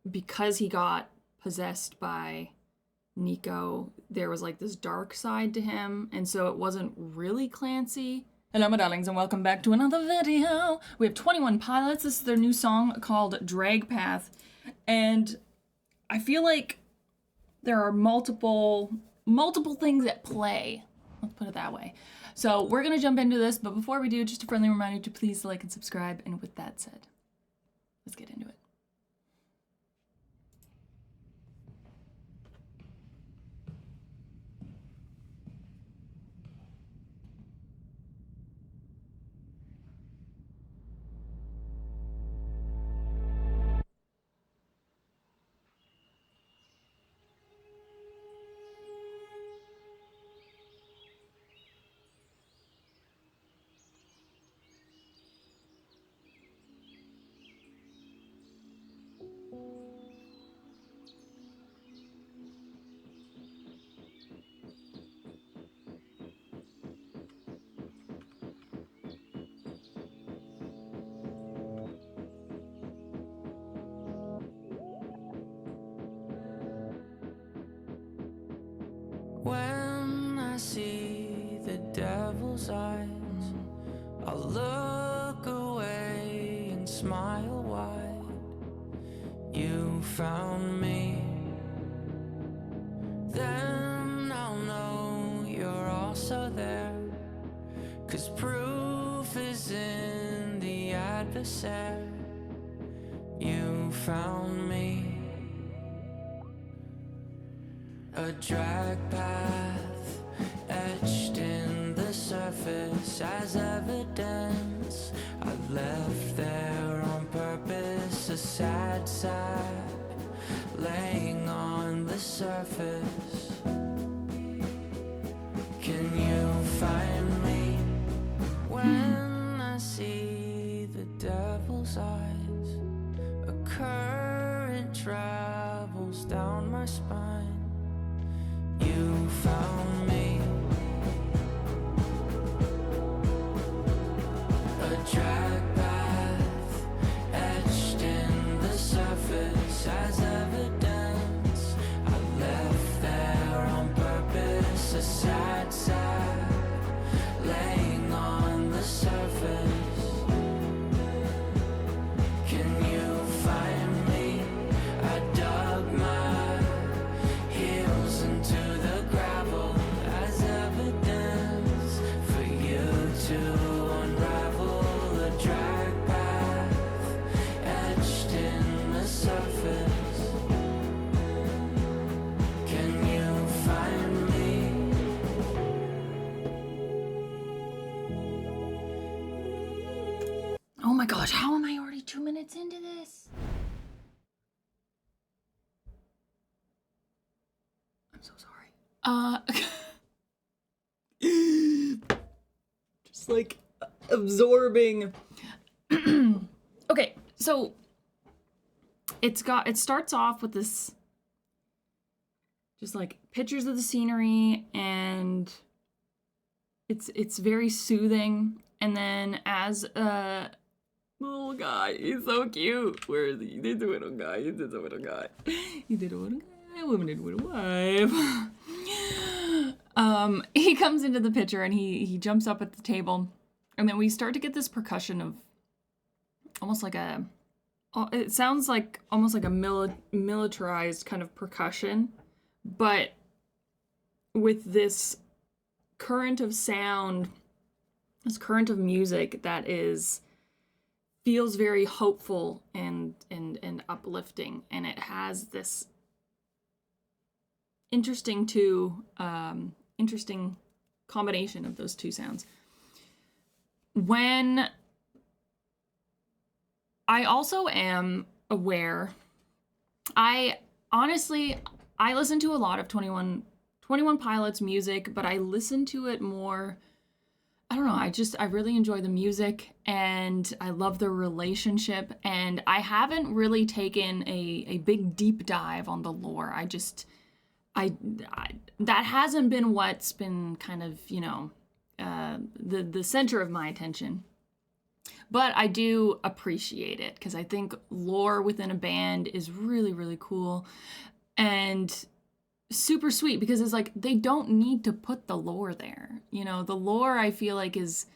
because he got possessed by Nico, there was like this dark side to him, and so it wasn't really Clancy. Hello, my darlings, and welcome back to another video. We have 21 Pilots. This is their new song called Drag Path, and I feel like there are multiple things at play. Let's put it that way. So we're gonna jump into this, but before we do, just a friendly reminder to please like and subscribe. And with that said, let's get into it. When I see the devil's eyes, I'll look away and smile wide. You found me, then I'll know you're also there. 'Cause proof is in the adversary. You found me. A drag path etched in the surface as evidence. I left there on purpose, a sad sap laying on the surface. Can you find me when I see the devil's eyes? A current travels down my spine. You found me. A drag path etched in the surface as evidence. I left there on purpose, a sad sap laying on the surface. Can you find me? I dug my heels into the gravel as evidence for you to unravel. A drag path etched in the surface. Can you find me? Oh my gosh, how am I already 2 minutes into this? I'm so sorry. Just like absorbing. Okay, so it starts off with this just like pictures of the scenery, and it's very soothing. And then as little guy, he's so cute. Where is he? He's a little guy. He's a little guy. He's a little guy. Woman and little wife. He comes into the picture and he jumps up at the table, and then we start to get this percussion of almost like a. It sounds like almost like a militarized kind of percussion, but with this current of sound, this current of music that feels very hopeful and uplifting, and it has this interesting combination of those two sounds. When I also am aware, I listen to a lot of 21 Pilots music, but I listen to it more, I don't know, I really enjoy the music, and I love their relationship, and I haven't really taken a big deep dive on the lore. That hasn't been what's been kind of, the center of my attention. But I do appreciate it because I think lore within a band is really, really cool and super sweet because it's like they don't need to put the lore there. You know, the lore I feel like is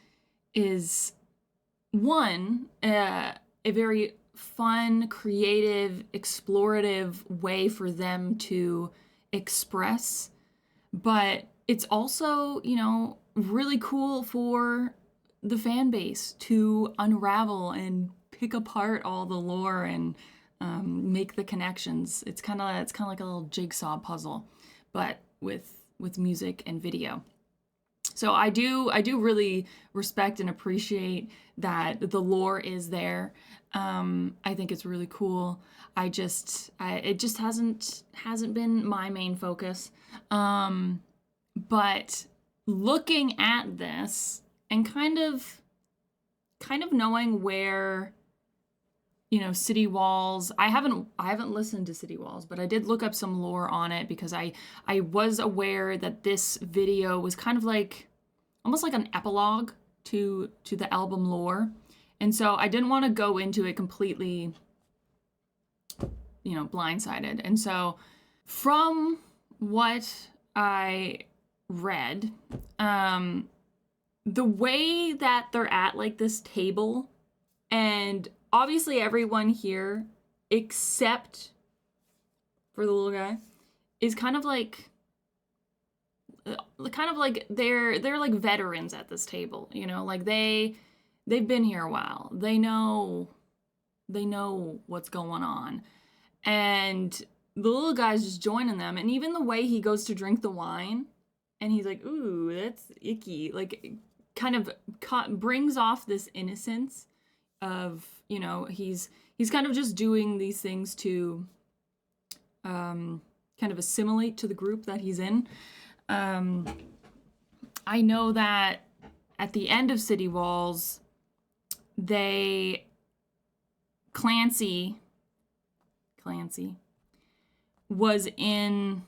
one a very fun, creative, explorative way for them to express, but it's also, you know, really cool for the fan base to unravel and pick apart all the lore and make the connections. It's kind of like a little jigsaw puzzle, but with music and video. So I do really respect and appreciate that the lore is there. I think it's really cool. It just hasn't been my main focus. But looking at this and kind of knowing where, you know, City Walls, I haven't listened to City Walls, but I did look up some lore on it because I was aware that this video was kind of like almost like an epilogue to the album lore. And so I didn't want to go into it completely, you know, blindsided. And so from what I read, the way that they're at like this table, and obviously everyone here except for the little guy is kind of like they're like veterans at this table, you know, like they've been here a while. They know what's going on. And the little guy's just joining them, and even the way he goes to drink the wine and he's like, ooh, that's icky, like kind of brings off this innocence of, you know, he's kind of just doing these things to kind of assimilate to the group that he's in. I know that at the end of City Walls, Clancy was in,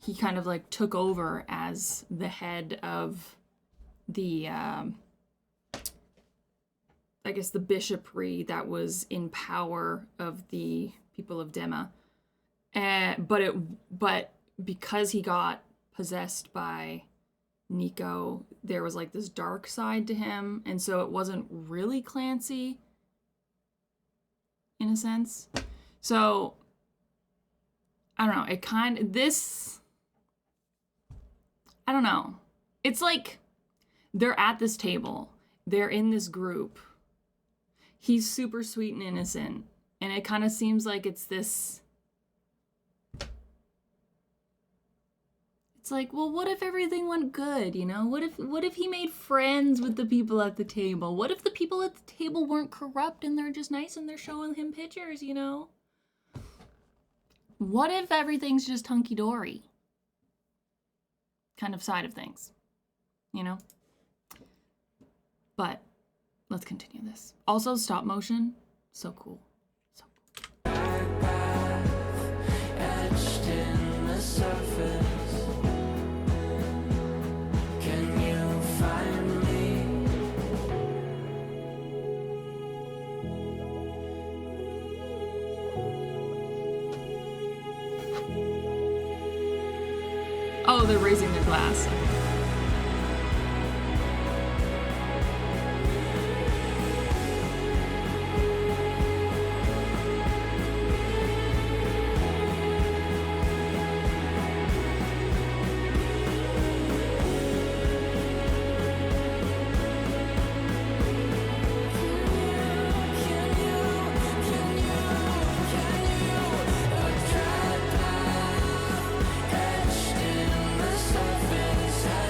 he kind of like took over as the head of the, I guess the bishopry that was in power of the people of Dema. But because he got possessed by Nico, there was like this dark side to him, and so it wasn't really Clancy in a sense. So I don't know, I don't know. It's like they're at this table, they're in this group. He's super sweet and innocent, and it kind of seems like it's this, it's like, well, what if everything went good, you know? What if he made friends with the people at the table? What if the people at the table weren't corrupt and they're just nice and they're showing him pictures, you know? What if everything's just hunky-dory? Kind of side of things, you know? But let's continue this. Also, stop motion, so cool. So cool. Etched in the surface. Can you find me? Oh, they're raising their glass. Etched in the surface.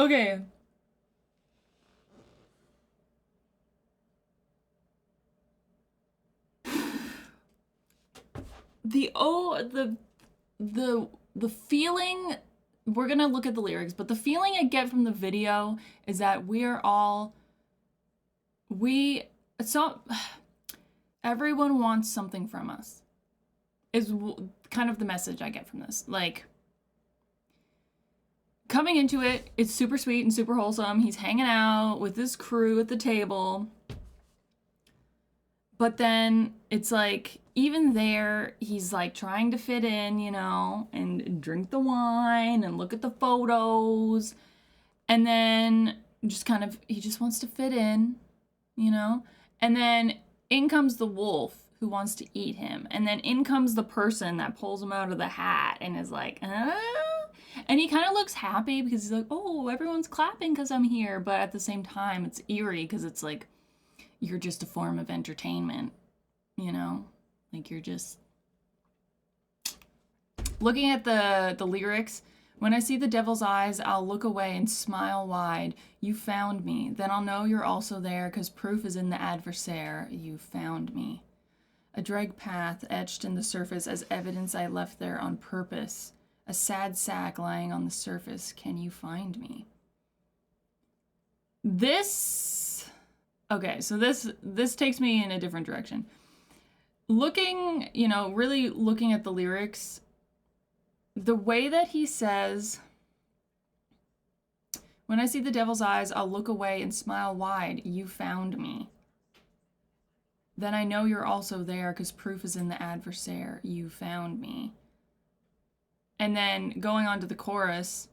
Okay. The feeling, we're gonna look at the lyrics, but the feeling I get from the video is that so everyone wants something from us is kind of the message I get from this. Like, coming into it, it's super sweet and super wholesome. He's hanging out with his crew at the table. But then it's like, even there, he's like trying to fit in, you know, and drink the wine and look at the photos. And then just kind of, he just wants to fit in, you know? And then in comes the wolf who wants to eat him. And then in comes the person that pulls him out of the hat and is like, And he kind of looks happy because he's like, oh, everyone's clapping because I'm here. But at the same time, it's eerie because it's like, you're just a form of entertainment, you know? Like, you're just... Looking at the lyrics, when I see the devil's eyes, I'll look away and smile wide. You found me. Then I'll know you're also there, 'cause proof is in the adversary. You found me. A drag path etched in the surface as evidence I left there on purpose. A sad sack lying on the surface. Can you find me? This... Okay, so this takes me in a different direction. Looking, you know, really looking at the lyrics, the way that he says, when I see the devil's eyes, I'll look away and smile wide. You found me. Then I know you're also there, 'cause proof is in the adversary. You found me. And then going on to the chorus,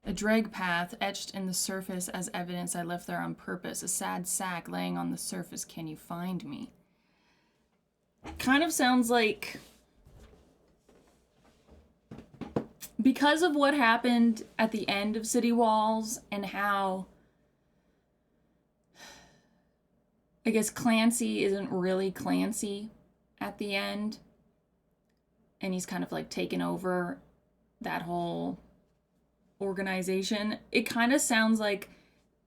a drag path etched in the surface as evidence I left there on purpose. A sad sack laying on the surface. Can you find me? Kind of sounds like, because of what happened at the end of City Walls and how, I guess, Clancy isn't really Clancy at the end, and he's kind of like taken over that whole organization. It kind of sounds like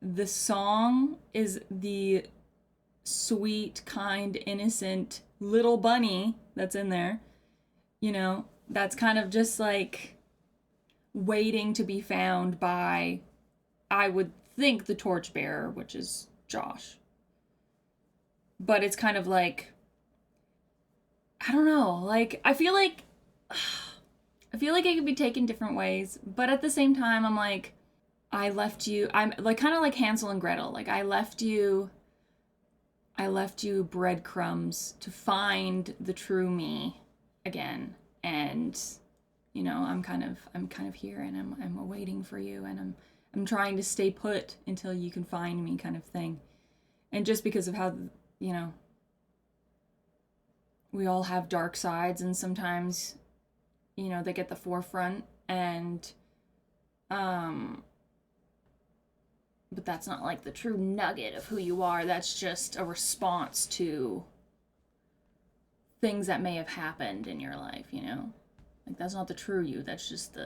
the song is the sweet, kind, innocent little bunny that's in there, you know, that's kind of just like waiting to be found by, I would think, the torchbearer, which is Josh. But it's kind of like, I don't know, like, I feel like it could be taken different ways, but at the same time, I'm like, I left you, I'm like, kind of like Hansel and Gretel, like, I left you breadcrumbs to find the true me again, and, you know, I'm kind of here, and I'm waiting for you, and I'm trying to stay put until you can find me, kind of thing. And just because of how, you know, we all have dark sides, and sometimes, you know, they get the forefront, and but that's not like the true nugget of who you are. That's just a response to things that may have happened in your life, you know? Like, that's not the true you. That's just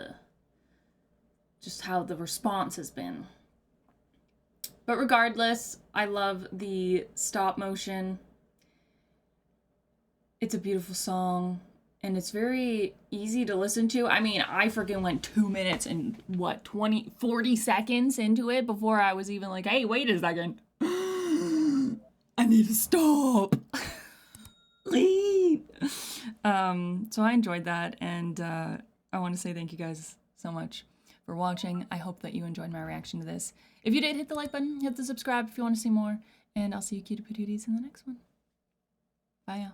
how the response has been. But regardless, I love the stop motion. It's a beautiful song, and it's very easy to listen to. I mean, I freaking went 2 minutes and 40 seconds into it before I was even like, hey, wait a second. I need to stop. Leave. So I enjoyed that, and I want to say thank you guys so much for watching. I hope that you enjoyed my reaction to this. If you did, hit the like button, hit the subscribe if you want to see more, and I'll see you cutie patooties in the next one. Bye, y'all.